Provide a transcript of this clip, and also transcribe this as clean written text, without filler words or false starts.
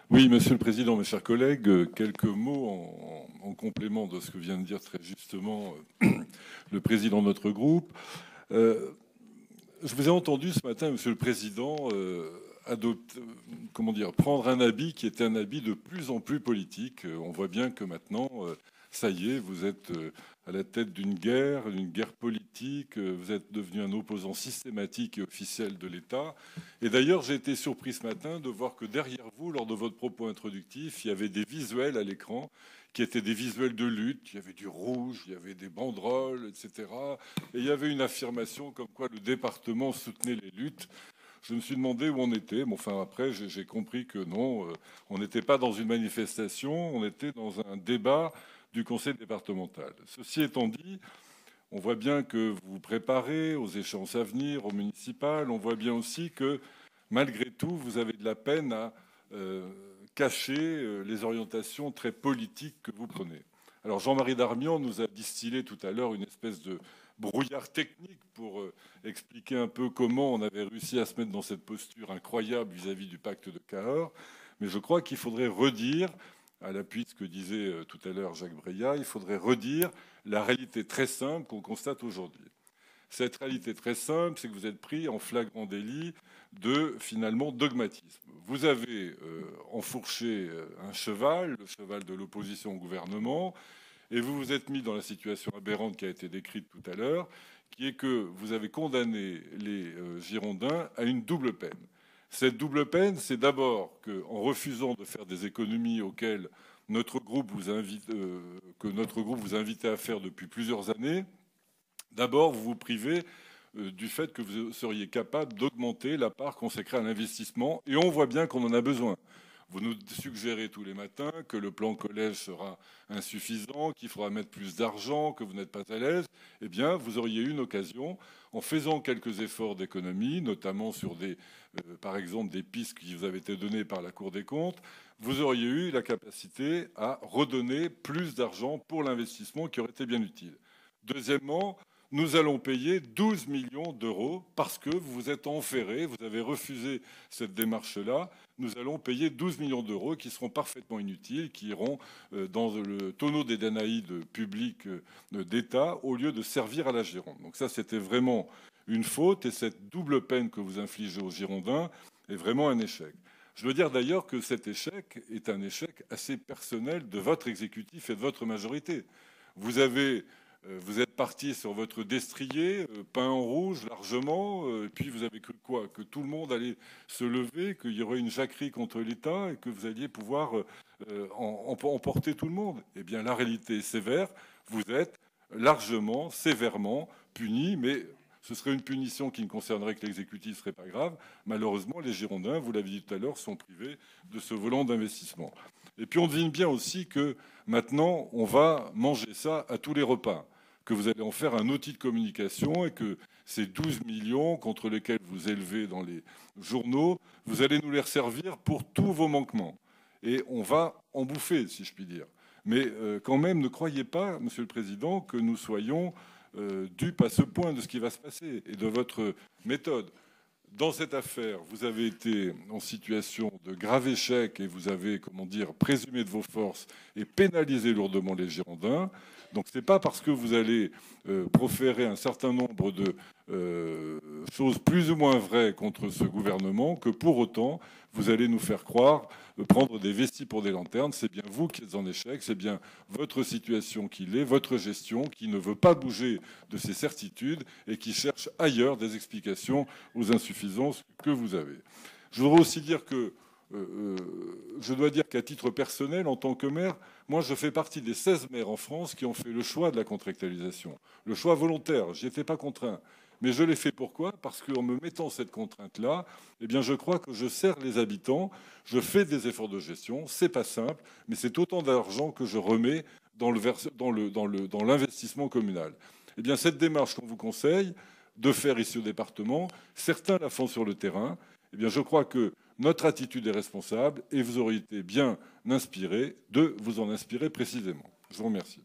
Oui, Monsieur le Président, mes chers collègues, quelques mots en complément de ce que vient de dire très justement le président de notre groupe. Je vous ai entendu ce matin, Monsieur le Président, prendre un habit qui était un habit de plus en plus politique. On voit bien que maintenant, ça y est, vous êtes à la tête d'une guerre politique. Vous êtes devenu un opposant systématique et officiel de l'État. Et d'ailleurs, j'ai été surpris ce matin de voir que derrière vous, lors de votre propos introductif, il y avait des visuels à l'écran qui étaient des visuels de lutte. Il y avait du rouge, il y avait des banderoles, etc. Et il y avait une affirmation comme quoi le département soutenait les luttes. Je me suis demandé où on était. Bon, enfin, après, j'ai compris que non, on n'était pas dans une manifestation, on était dans un débat du conseil départemental. Ceci étant dit, on voit bien que vous vous préparez aux échéances à venir, aux municipales. On voit bien aussi que, malgré tout, vous avez de la peine à cacher les orientations très politiques que vous prenez. Alors, Jean-Marie Darmian nous a distillé tout à l'heure une espèce de brouillard technique pour expliquer un peu comment on avait réussi à se mettre dans cette posture incroyable vis-à-vis du pacte de Cahors. Mais je crois qu'il faudrait redire, à l'appui de ce que disait tout à l'heure Jacques Breillat, il faudrait redire la réalité très simple qu'on constate aujourd'hui. Cette réalité très simple, c'est que vous êtes pris en flagrant délit de, finalement, dogmatisme. Vous avez enfourché un cheval, le cheval de l'opposition au gouvernement, et vous vous êtes mis dans la situation aberrante qui a été décrite tout à l'heure, qui est que vous avez condamné les Girondins à une double peine. Cette double peine, c'est d'abord qu'en refusant de faire des économies auxquelles notre groupe vous invite, que notre groupe vous invitait à faire depuis plusieurs années, d'abord vous vous privez du fait que vous seriez capable d'augmenter la part consacrée à l'investissement, et on voit bien qu'on en a besoin. Vous nous suggérez tous les matins que le plan collège sera insuffisant, qu'il faudra mettre plus d'argent, que vous n'êtes pas à l'aise. Eh bien, vous auriez eu une occasion, en faisant quelques efforts d'économie, notamment sur par exemple, des pistes qui vous avaient été données par la Cour des comptes, vous auriez eu la capacité à redonner plus d'argent pour l'investissement qui aurait été bien utile. Deuxièmement, nous allons payer 12 millions d'euros parce que vous vous êtes enferré, vous avez refusé cette démarche-là. Nous allons payer 12 millions d'euros qui seront parfaitement inutiles, qui iront dans le tonneau des Danaïdes publics d'État au lieu de servir à la Gironde. Donc ça, c'était vraiment une faute et cette double peine que vous infligez aux Girondins est vraiment un échec. Je veux dire d'ailleurs que cet échec est un échec assez personnel de votre exécutif et de votre majorité. Vous êtes parti sur votre destrier, peint en rouge largement, et puis vous avez cru quoi? Que tout le monde allait se lever, qu'il y aurait une jacquerie contre l'État et que vous alliez pouvoir emporter tout le monde. Eh bien, la réalité est sévère. Vous êtes largement, sévèrement puni, mais ce serait une punition qui ne concernerait que l'exécutif, ce serait pas grave. Malheureusement, les Girondins, vous l'avez dit tout à l'heure, sont privés de ce volant d'investissement. Et puis on devine bien aussi que maintenant, on va manger ça à tous les repas, que vous allez en faire un outil de communication et que ces 12 millions contre lesquels vous élevez dans les journaux, vous allez nous les resservir pour tous vos manquements. Et on va en bouffer, si je puis dire. Mais quand même, ne croyez pas, Monsieur le Président, que nous soyons dupes à ce point de ce qui va se passer et de votre méthode. Dans cette affaire, vous avez été en situation de grave échec et vous avez, comment dire, présumé de vos forces et pénalisé lourdement les Girondins. Donc ce n'est pas parce que vous allez proférer un certain nombre de choses plus ou moins vraies contre ce gouvernement que pour autant vous allez nous faire croire prendre des vesties pour des lanternes. C'est bien vous qui êtes en échec, c'est bien votre situation qui l'est, votre gestion qui ne veut pas bouger de ses certitudes et qui cherche ailleurs des explications aux insuffisances que vous avez. Je voudrais aussi dire que je dois dire qu'à titre personnel, en tant que maire, moi je fais partie des 16 maires en France qui ont fait le choix de la contractualisation. Le choix volontaire, j'y étais pas contraint. Mais je l'ai fait pourquoi? Parce qu'en me mettant cette contrainte-là, eh bien je crois que je sers les habitants, je fais des efforts de gestion, c'est pas simple, mais c'est autant d'argent que je remets dans l'investissement communal. Eh bien cette démarche qu'on vous conseille de faire ici au département, certains la font sur le terrain. Eh bien, je crois que notre attitude est responsable et vous auriez été bien inspiré de vous en inspirer précisément. Je vous remercie.